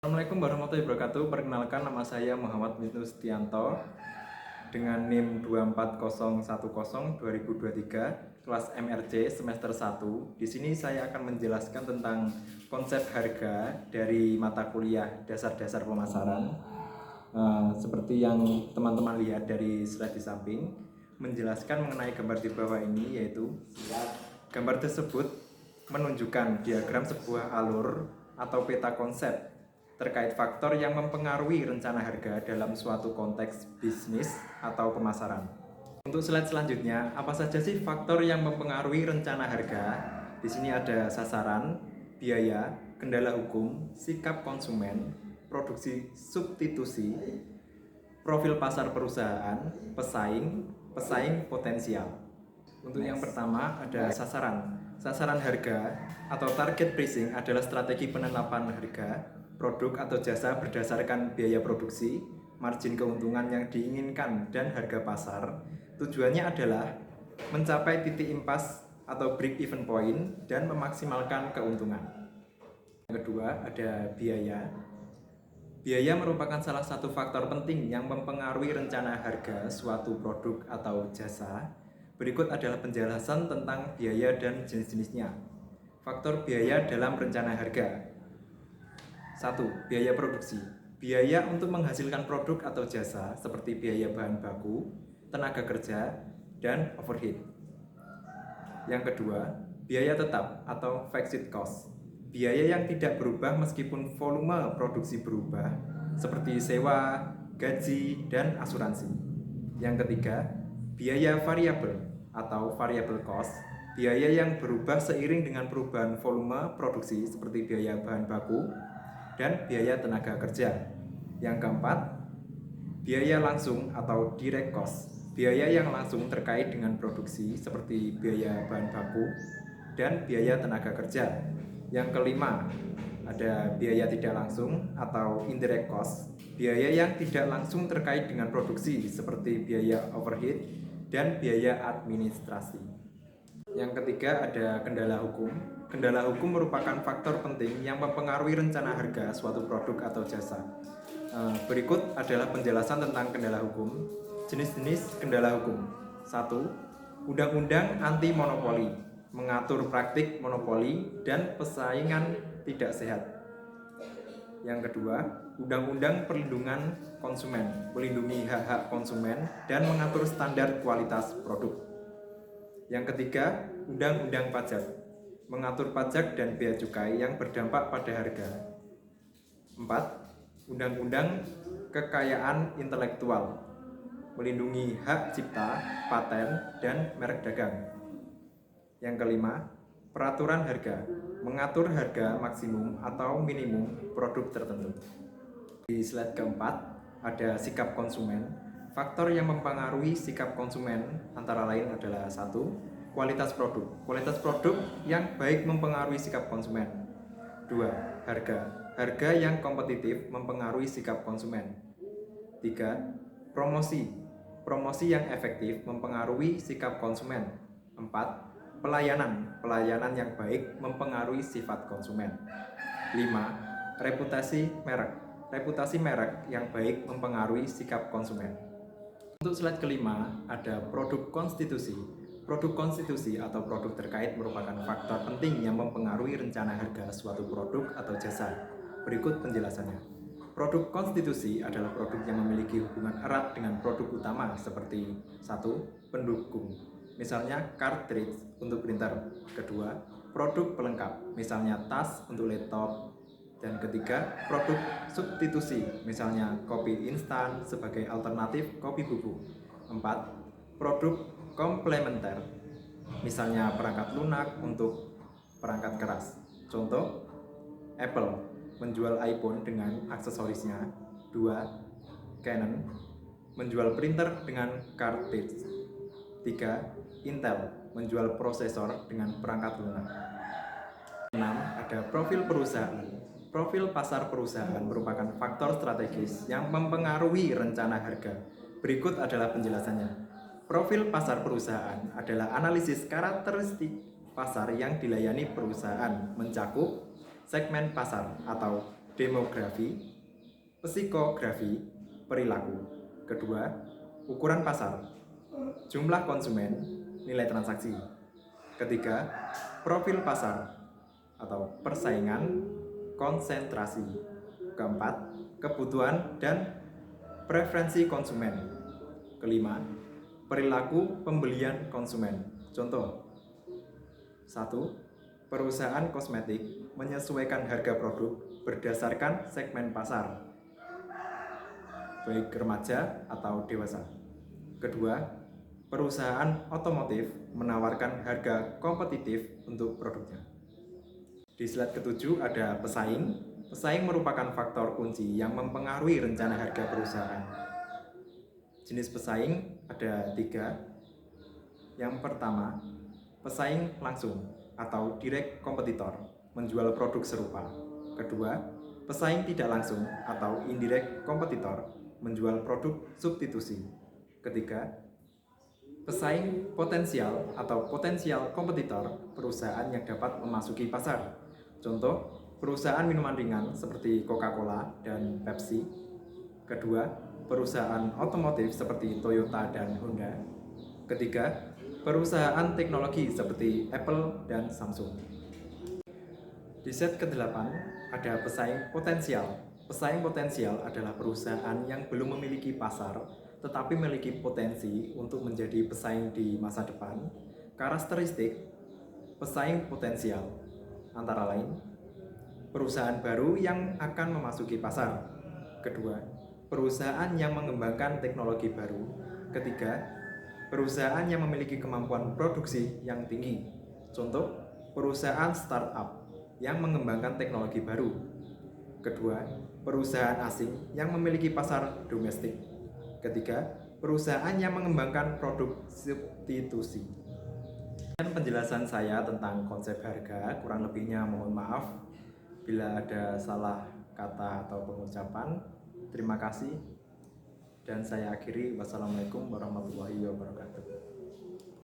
Assalamualaikum warahmatullahi wabarakatuh. Perkenalkan, nama saya Muhammad Wisnu Setianto dengan NIM 24010-2023 kelas MRC semester 1. Di sini saya akan menjelaskan tentang konsep harga dari mata kuliah dasar-dasar pemasaran. Seperti yang teman-teman lihat dari slide di samping, menjelaskan mengenai gambar di bawah ini, yaitu gambar tersebut menunjukkan diagram sebuah alur atau peta konsep terkait faktor yang mempengaruhi rencana harga dalam suatu konteks bisnis atau pemasaran. Untuk slide selanjutnya, apa saja sih faktor yang mempengaruhi rencana harga? Di sini ada sasaran, biaya, kendala hukum, sikap konsumen, produksi substitusi, profil pasar perusahaan, pesaing potensial. Untuk yang pertama ada sasaran. Sasaran harga atau target pricing adalah strategi penetapan harga produk atau jasa berdasarkan biaya produksi, margin keuntungan yang diinginkan, dan harga pasar. Tujuannya adalah mencapai titik impas atau break even point dan memaksimalkan keuntungan. Yang kedua ada biaya. Biaya merupakan salah satu faktor penting yang mempengaruhi rencana harga suatu produk atau jasa. Berikut adalah penjelasan tentang biaya dan jenis-jenisnya. Faktor biaya dalam rencana harga. 1. Biaya produksi. Biaya untuk menghasilkan produk atau jasa seperti biaya bahan baku, tenaga kerja, dan overhead. Yang kedua, biaya tetap atau fixed cost. Biaya yang tidak berubah meskipun volume produksi berubah, seperti sewa, gaji, dan asuransi. Yang ketiga, biaya variabel atau variable cost. Biaya yang berubah seiring dengan perubahan volume produksi seperti biaya bahan baku dan biaya tenaga kerja. Yang keempat, biaya langsung atau direct cost. Biaya yang langsung terkait dengan produksi seperti biaya bahan baku dan biaya tenaga kerja. Yang kelima, ada biaya tidak langsung atau indirect cost. Biaya yang tidak langsung terkait dengan produksi seperti biaya overhead dan biaya administrasi. Yang ketiga ada kendala hukum. Kendala hukum merupakan faktor penting yang mempengaruhi rencana harga suatu produk atau jasa. Berikut adalah penjelasan tentang kendala hukum. Jenis-jenis kendala hukum. 1. Undang-undang anti monopoli mengatur praktik monopoli dan persaingan tidak sehat. Yang kedua, Undang-undang Perlindungan Konsumen melindungi hak-hak konsumen dan mengatur standar kualitas produk. Yang ketiga, Undang-Undang Pajak mengatur pajak dan bea cukai yang berdampak pada harga. 4. Undang-Undang Kekayaan Intelektual melindungi hak cipta, paten, dan merek dagang. Yang kelima, Peraturan Harga mengatur harga maksimum atau minimum produk tertentu. Di slide keempat ada sikap konsumen. Faktor yang mempengaruhi sikap konsumen antara lain adalah 1. Kualitas produk. Kualitas produk yang baik mempengaruhi sikap konsumen. 2. Harga. Harga yang kompetitif mempengaruhi sikap konsumen. 3. Promosi. Promosi yang efektif mempengaruhi sikap konsumen. 4. Pelayanan. Pelayanan yang baik mempengaruhi sifat konsumen. 5. Reputasi merek. Reputasi merek yang baik mempengaruhi sikap konsumen. Untuk slide kelima ada produk konstitusi. Produk konstitusi atau produk terkait merupakan faktor penting yang mempengaruhi rencana harga suatu produk atau jasa. Berikut penjelasannya. Produk konstitusi adalah produk yang memiliki hubungan erat dengan produk utama seperti 1. Pendukung, misalnya cartridge untuk printer. Kedua, produk pelengkap, misalnya tas untuk laptop. Dan ketiga, produk substitusi, misalnya kopi instan sebagai alternatif kopi bubuk. 4. Produk komplementer, misalnya perangkat lunak untuk perangkat keras. Contoh, Apple menjual iPhone dengan aksesorisnya. 2. Canon menjual printer dengan cartridge. 3. Intel menjual prosesor dengan perangkat lunak. 6. Ada profil perusahaan. Profil pasar perusahaan merupakan faktor strategis yang mempengaruhi rencana harga. Berikut adalah penjelasannya. Profil pasar perusahaan adalah analisis karakteristik pasar yang dilayani perusahaan, mencakup segmen pasar atau demografi, psikografi, perilaku. Kedua, ukuran pasar, jumlah konsumen, nilai transaksi. Ketiga, profil pasar atau persaingan, konsentrasi. Keempat, kebutuhan dan preferensi konsumen. Kelima, perilaku pembelian konsumen. Contoh, 1. Perusahaan kosmetik menyesuaikan harga produk berdasarkan segmen pasar, baik remaja atau dewasa. Kedua, perusahaan otomotif menawarkan harga kompetitif untuk produknya. Di slide ketujuh ada pesaing. Pesaing merupakan faktor kunci yang mempengaruhi rencana harga perusahaan. Jenis pesaing ada 3. Yang pertama, pesaing langsung atau direct kompetitor menjual produk serupa. Kedua, pesaing tidak langsung atau indirect kompetitor menjual produk substitusi. Ketiga, pesaing potensial atau potensial kompetitor perusahaan yang dapat memasuki pasar. Contoh, perusahaan minuman ringan seperti Coca-Cola dan Pepsi. Kedua, perusahaan otomotif seperti Toyota dan Honda. Ketiga, perusahaan teknologi seperti Apple dan Samsung. Di set ke-8 ada pesaing potensial. Pesaing potensial adalah perusahaan yang belum memiliki pasar tetapi memiliki potensi untuk menjadi pesaing di masa depan. Karakteristik pesaing potensial antara lain perusahaan baru yang akan memasuki pasar. Kedua, perusahaan yang mengembangkan teknologi baru. Ketiga, perusahaan yang memiliki kemampuan produksi yang tinggi. Contoh, perusahaan startup yang mengembangkan teknologi baru. Kedua, perusahaan asing yang memiliki pasar domestik. Ketiga, perusahaan yang mengembangkan produk substitusi. Dan penjelasan saya tentang konsep harga, kurang lebihnya mohon maaf bila ada salah kata atau pengucapan. Terima kasih dan saya akhiri. Wassalamualaikum warahmatullahi wabarakatuh.